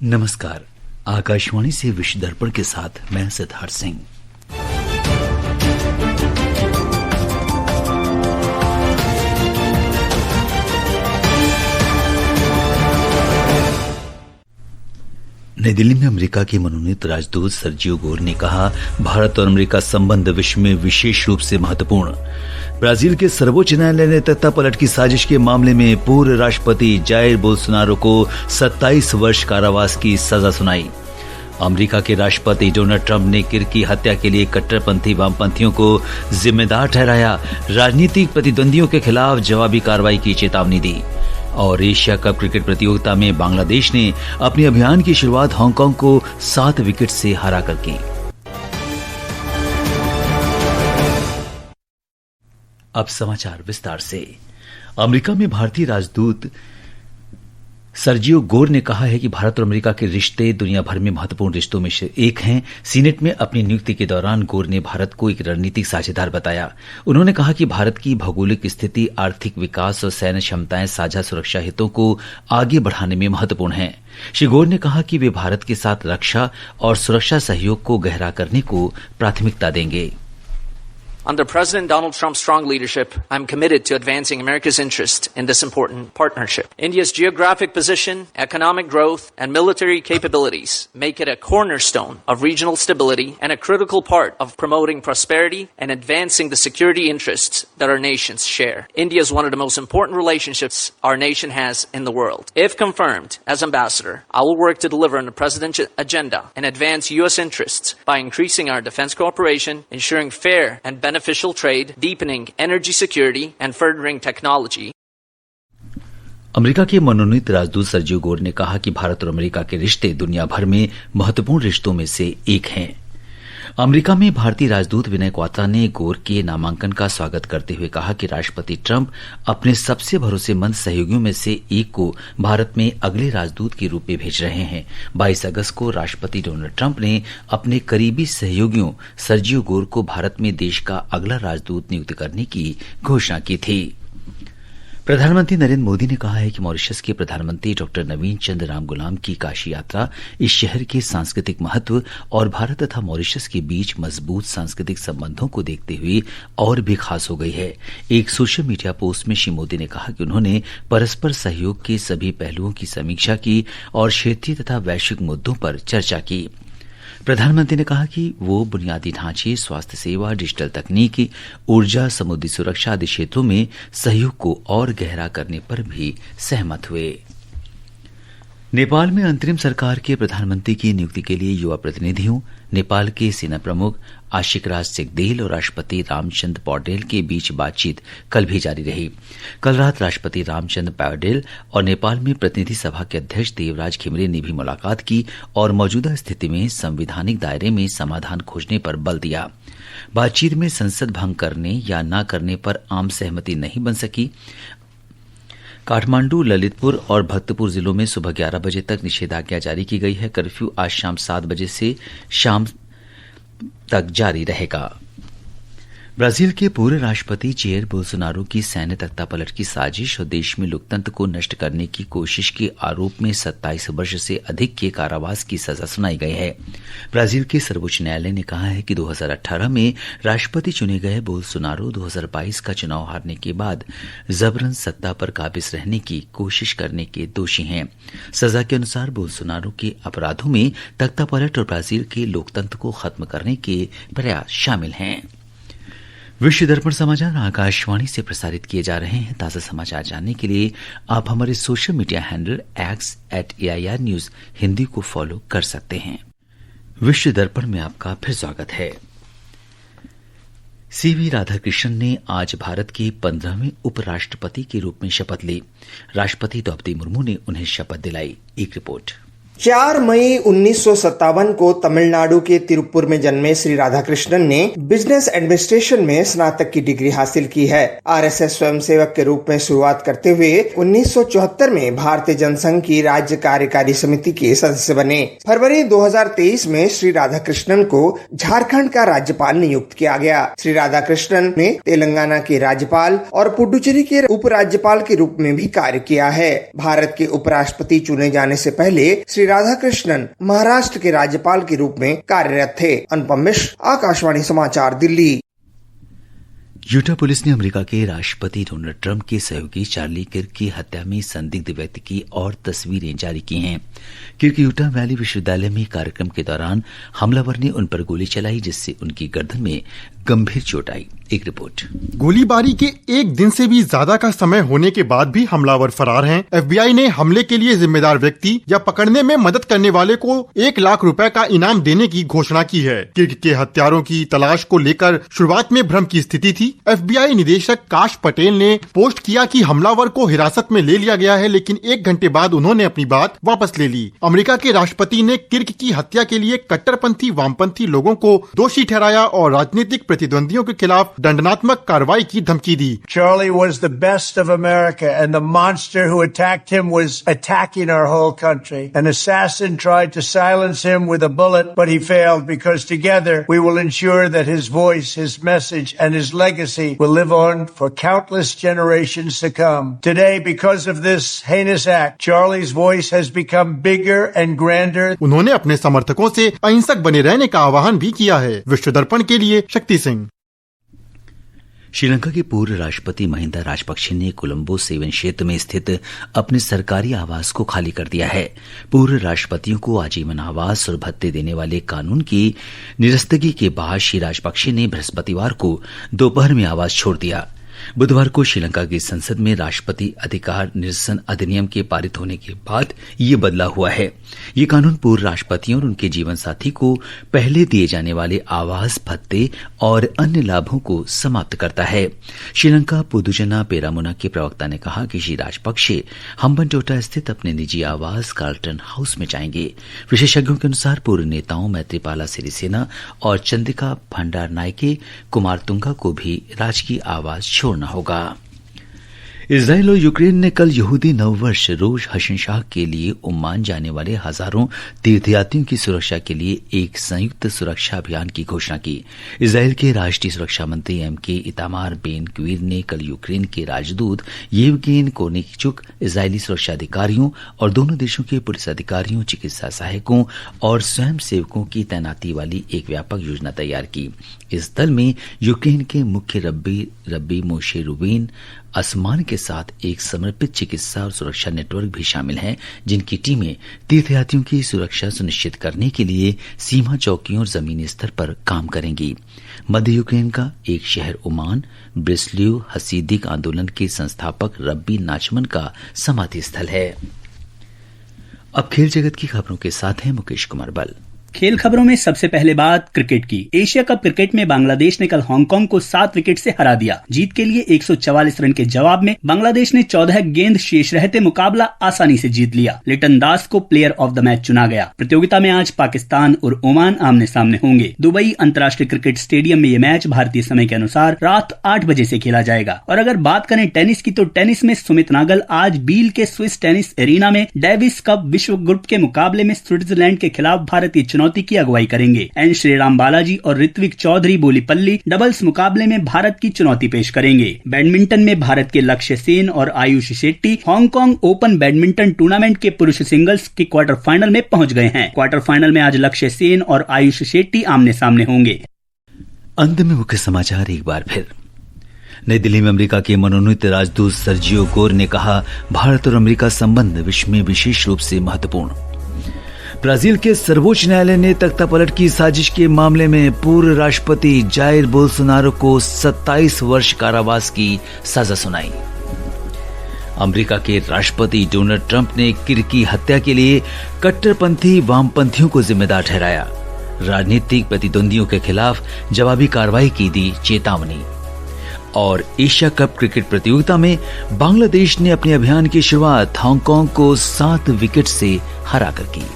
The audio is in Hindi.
नमस्कार। आकाशवाणी से विश्व दर्पण के साथ मैं सिद्धार्थ सिंह। नई दिल्ली में अमेरिका के मनोनीत राजदूत सर्जियो गोर ने कहा, भारत और अमेरिका संबंध विश्व में विशेष रूप से महत्वपूर्ण। ब्राजील के सर्वोच्च न्यायालय ने तख्तापलट की साजिश के मामले में पूर्व राष्ट्रपति जायर बोल्सोनारो को 27 वर्ष कारावास की सजा सुनाई। अमेरिका के राष्ट्रपति डोनाल्ड ट्रंप ने किर्की हत्या के लिए कट्टरपंथी वामपंथियों को जिम्मेदार ठहराया। राजनीतिक प्रतिद्वंदियों के खिलाफ जवाबी कार्रवाई की चेतावनी दी। और एशिया कप क्रिकेट प्रतियोगिता में बांग्लादेश ने अपने अभियान की शुरुआत हांगकांग को 7 विकेट से हराकर की। अब समाचार विस्तार से। अमेरिका में भारतीय राजदूत सर्जियो गोर ने कहा है कि भारत और अमेरिका के रिश्ते दुनिया भर में महत्वपूर्ण रिश्तों में से एक हैं। सीनेट में अपनी नियुक्ति के दौरान गोर ने भारत को एक रणनीतिक साझेदार बताया। उन्होंने कहा कि भारत की भौगोलिक स्थिति, आर्थिक विकास और सैन्य क्षमताएं साझा सुरक्षा हितों को आगे बढ़ाने में महत्वपूर्ण हैं। श्री गोर ने कहा कि वे भारत के साथ रक्षा और सुरक्षा सहयोग को गहरा करने को प्राथमिकता देंगे। Under President Donald Trump's strong leadership, I'm committed to advancing America's interest in this important partnership. India's geographic position, economic growth, and military capabilities make it a cornerstone of regional stability and a critical part of promoting prosperity and advancing the security interests that our nations share. India is one of the most important relationships our nation has in the world. If confirmed as ambassador, I will work to deliver on the president's agenda and advance U.S. interests by increasing our defense cooperation, ensuring fair and beneficial trade, deepening energy security, and furthering technology. America के मनोनीत राजदूत सर्जियो गोर ने कहा कि भारत और अमेरिका के रिश्ते दुनिया भर में महत्वपूर्ण रिश्तों में से एक हैं। अमेरिका में भारतीय राजदूत विनय क्वात्रा ने गोर के नामांकन का स्वागत करते हुए कहा कि राष्ट्रपति ट्रंप अपने सबसे भरोसेमंद सहयोगियों में से एक को भारत में अगले राजदूत के रूप में भेज रहे हैं। 22 अगस्त को राष्ट्रपति डोनाल्ड ट्रंप ने अपने करीबी सहयोगियों सर्जियो गोर को भारत में देश का अगला राजदूत नियुक्त करने की घोषणा की थी। प्रधानमंत्री नरेंद्र मोदी ने कहा है कि मॉरिशस के प्रधानमंत्री डॉक्टर नवीन चंद्र रामगुलाम की काशी यात्रा इस शहर के सांस्कृतिक महत्व और भारत तथा मॉरिशस के बीच मजबूत सांस्कृतिक संबंधों को देखते हुए और भी खास हो गई है। एक सोशल मीडिया पोस्ट में श्री मोदी ने कहा कि उन्होंने परस्पर सहयोग के सभी पहलुओं की समीक्षा की और क्षेत्रीय तथा वैश्विक मुद्दों पर चर्चा की। प्रधानमंत्री ने कहा कि वो बुनियादी ढांचे, स्वास्थ्य सेवा, डिजिटल तकनीक, ऊर्जा, समुद्री सुरक्षा आदि क्षेत्रों में सहयोग को और गहरा करने पर भी सहमत हुए। नेपाल में अंतरिम सरकार के प्रधानमंत्री की नियुक्ति के लिए युवा प्रतिनिधियों, नेपाल के सेना प्रमुख आशिक राज सिंहदेल और राष्ट्रपति रामचंद्र पौडेल के बीच बातचीत कल भी जारी रही। कल रात राष्ट्रपति रामचंद्र पौडेल और नेपाल में प्रतिनिधि सभा के अध्यक्ष देवराज खिमरे ने भी मुलाकात की और मौजूदा स्थिति में संवैधानिक दायरे में समाधान खोजने पर बल दिया। बातचीत में संसद भंग करने या न करने पर आम सहमति नहीं बन सकी। काठमांडू, ललितपुर और भक्तपुर जिलों में सुबह 11 बजे तक निषेधाज्ञा जारी की गई है। कर्फ्यू आज शाम 7 बजे से शाम तक जारी रहेगा। ब्राजील के पूर्व राष्ट्रपति जेयर बोल्सोनारो की सैन्य तख्तापलट की साजिश और देश में लोकतंत्र को नष्ट करने की कोशिश के आरोप में 27 वर्ष से अधिक के कारावास की सजा सुनाई गई है। ब्राजील के सर्वोच्च न्यायालय ने कहा है कि 2018 में राष्ट्रपति चुने गए बोल्सोनारो 2022 का चुनाव हारने के बाद जबरन सत्ता पर काबिज रहने की कोशिश करने के दोषी हैं। सजा के अनुसार बोल्सोनारो के अपराधों में तख्तापलट और ब्राजील के लोकतंत्र को खत्म करने के प्रयास शामिल हैं। विश्व दर्पण समाचार आकाशवाणी से प्रसारित किए जा रहे हैं। ताजा समाचार जानने के लिए आप हमारे social media handle @AIR news Hindi को फॉलो कर सकते हैं। विश्व दर्पण में आपका फिर स्वागत है। सीवी राधाकृष्णन ने आज भारत के 15वें उपराष्ट्रपति के रूप में शपथ ली। राष्ट्रपति द्रौपदी मुर्मू ने उन्हें शपथ दिलाई। एक रिपोर्ट। 4 मई 1957 को तमिलनाडु के तिरुपुर में जन्मे श्री राधाकृष्णन ने बिजनेस एडमिनिस्ट्रेशन में स्नातक की डिग्री हासिल की है। आरएसएस स्वयंसेवक के रूप में शुरुआत करते हुए 1974 में भारतीय जनसंघ की राज्य कार्यकारी समिति के सदस्य बने। फरवरी 2023 में श्री राधाकृष्णन को झारखंड का राज्यपाल नियुक्त किया गया। श्री राधाकृष्णन ने तेलंगाना के राज्यपाल और पुडुचेरी के उपराज्यपाल के रूप में भी कार्य किया है। भारत के उपराष्ट्रपति चुने जाने से पहले श्री श्री राधाकृष्णन महाराष्ट्र के राज्यपाल के रूप में कार्यरत थे। अनुपम मिश्र, आकाशवाणी समाचार, दिल्ली। यूटा पुलिस ने अमेरिका के राष्ट्रपति डोनाल्ड ट्रंप के सहयोगी चार्ली किर्क की हत्या में संदिग्ध व्यक्ति की और तस्वीरें जारी की हैं। किर्क यूटा वैली विश्वविद्यालय में कार्यक्रम के दौरान हमलावर ने उन पर गोली चलाई, जिससे उनकी गर्दन में गंभीर चोट आई। एक रिपोर्ट। गोलीबारी के एक दिन से भी ज्यादा का समय होने के बाद भी हमलावर फरार हैं। FBI ने हमले के लिए जिम्मेदार व्यक्ति या पकड़ने में मदद करने वाले को 1 लाख रुपए का इनाम देने की घोषणा की है। किर्क के हत्यारों की तलाश को लेकर शुरुआत में भ्रम की स्थिति थी। FBI निदेशक काश पटेल ने पोस्ट किया कि हमलावर को हिरासत में ले लिया गया है, लेकिन 1 घंटे बाद उन्होंने अपनी बात वापस ले ली। अमेरिका के राष्ट्रपति ने किर्क की हत्या के लिए कट्टरपंथी वामपंथी लोगों को दोषी ठहराया और राजनीतिक प्रतिद्वंदियों के खिलाफ दंडात्मक कार्रवाई की धमकी दी। Charlie was the best of America, and the monster who attacked him was attacking our whole country. An assassin tried to silence him with a bullet, but he failed because together we will ensure that his voice, his message, and his legacy will live on for countless generations to come. Today, because of this heinous act, Charlie's voice has become bigger and grander. उन्होंने अपने समर्थकों से अहिंसक बने रहने का आह्वान भी किया है। विश्व दर्पण के लिए शक्ति सिंह। श्रीलंका के पूर्व राष्ट्रपति महिंदा राजपक्षे ने कोलंबो 7 क्षेत्र में स्थित अपने सरकारी आवास को खाली कर दिया है। पूर्व राष्ट्रपतियों को आजीवन आवास और भत्ते देने वाले कानून की निरस्तगी के बाद श्री राजपक्षे ने बृहस्पतिवार को दोपहर में आवास छोड़ दिया। बुधवार को श्रीलंका की संसद में राष्ट्रपति अधिकार निरसन अधिनियम के पारित होने के बाद ये बदला हुआ है। ये कानून पूर्व राष्ट्रपतियों और उनके जीवन साथी को पहले दिए जाने वाले आवास भत्ते और अन्य लाभों को समाप्त करता है। श्रीलंका पोदुजना पेरामुना के प्रवक्ता ने कहा कि श्री राजपक्षे हम्बनटोटा स्थित अपने निजी आवास कार्लटन हाउस में जाएंगे। विशेषज्ञों के अनुसार पूर्व नेताओं मैत्रीपाला सिरिसेना और चंद्रिका भंडारनायके कुमारतुंगा को भी राजकीय आवास छोड़ना होगा। इजराइल और यूक्रेन ने कल यहूदी नववर्ष रोश हशनशाह के लिए ओमान जाने वाले हजारों तीर्थयात्रियों की सुरक्षा के लिए एक संयुक्त सुरक्षा अभियान की घोषणा की। इजराइल के राष्ट्रीय सुरक्षा मंत्री एमके इतामार बेन ग्वीर ने कल यूक्रेन के राजदूत येवगेन कोर्निचुक, इजरायली सुरक्षा अधिकारियों और दोनों देशों के पुलिस अधिकारियों, चिकित्सा सहायकों और स्वयंसेवकों की तैनाती वाली एक व्यापक योजना तैयार की। इस दल में यूक्रेन के मुख्य रब्बी मोशे रूबेन असमान के साथ एक समर्पित चिकित्सा और सुरक्षा नेटवर्क भी शामिल हैं, जिनकी टीमें तीर्थयात्रियों की सुरक्षा सुनिश्चित करने के लिए सीमा चौकियों और जमीनी स्तर पर काम करेंगी। मध्य यूक्रेन का एक शहर ओमान ब्रिस्ल्यू हसीदिक आंदोलन के संस्थापक रब्बी नाचमन का समाधि स्थल है। अब खेल जगत की खबरों के साथ हैं मुकेश कुमार बल। खेल खबरों में सबसे पहले बात क्रिकेट की। एशिया कप क्रिकेट में बांग्लादेश ने कल हांगकांग को 7 विकेट से हरा दिया। जीत के लिए 144 रन के जवाब में बांग्लादेश ने 14 गेंद शेष रहते मुकाबला आसानी से जीत लिया। लिटन दास को प्लेयर ऑफ द मैच चुना गया। प्रतियोगिता में आज पाकिस्तान और ओमान आमने सामने होंगे। दुबई अंतर्राष्ट्रीय क्रिकेट स्टेडियम में ये मैच भारतीय समय के अनुसार रात 8 बजे से खेला जाएगा। और अगर बात करें टेनिस की, तो टेनिस में सुमित नागल आज बील के स्विस टेनिस एरिना में डेविस कप विश्व ग्रुप के मुकाबले में स्विट्जरलैंड के खिलाफ भारतीय चुनौती की अगुवाई करेंगे। एन श्रीराम बालाजी और ऋत्विक चौधरी बोलीपल्ली डबल्स मुकाबले में भारत की चुनौती पेश करेंगे। बैडमिंटन में भारत के लक्ष्य सेन और Ayush Shetty Hong Kong open badminton tournament के पुरुष सिंगल्स के क्वार्टर फाइनल में पहुंच गए हैं। क्वार्टर फाइनल में आज लक्ष्य सेन और आयुष शेट्टी आमने सामने होंगे। अंत में मुख्य समाचार एक बार फिर। नई दिल्ली में अमेरिका के मनोनीत राजदूत सर्जियो गोर ने कहा, भारत और अमेरिका संबंध विश्व में विशेष रूप से महत्वपूर्ण। ब्राजील के सर्वोच्च न्यायालय ने तख्तापलट की साजिश के मामले में पूर्व राष्ट्रपति जायर बोल्सोनारो को 27 वर्ष कारावास की सजा सुनाई। अमेरिका के राष्ट्रपति डोनाल्ड ट्रंप ने किर्क की हत्या के लिए कट्टरपंथी वामपंथियों को जिम्मेदार ठहराया। राजनीतिक प्रतिद्वंदियों के खिलाफ जवाबी कार्रवाई की दी चेतावनी। और एशिया कप क्रिकेट प्रतियोगिता में बांग्लादेश ने अपने अभियान की शुरुआत हांगकांग को 7 विकेट से हराकर की।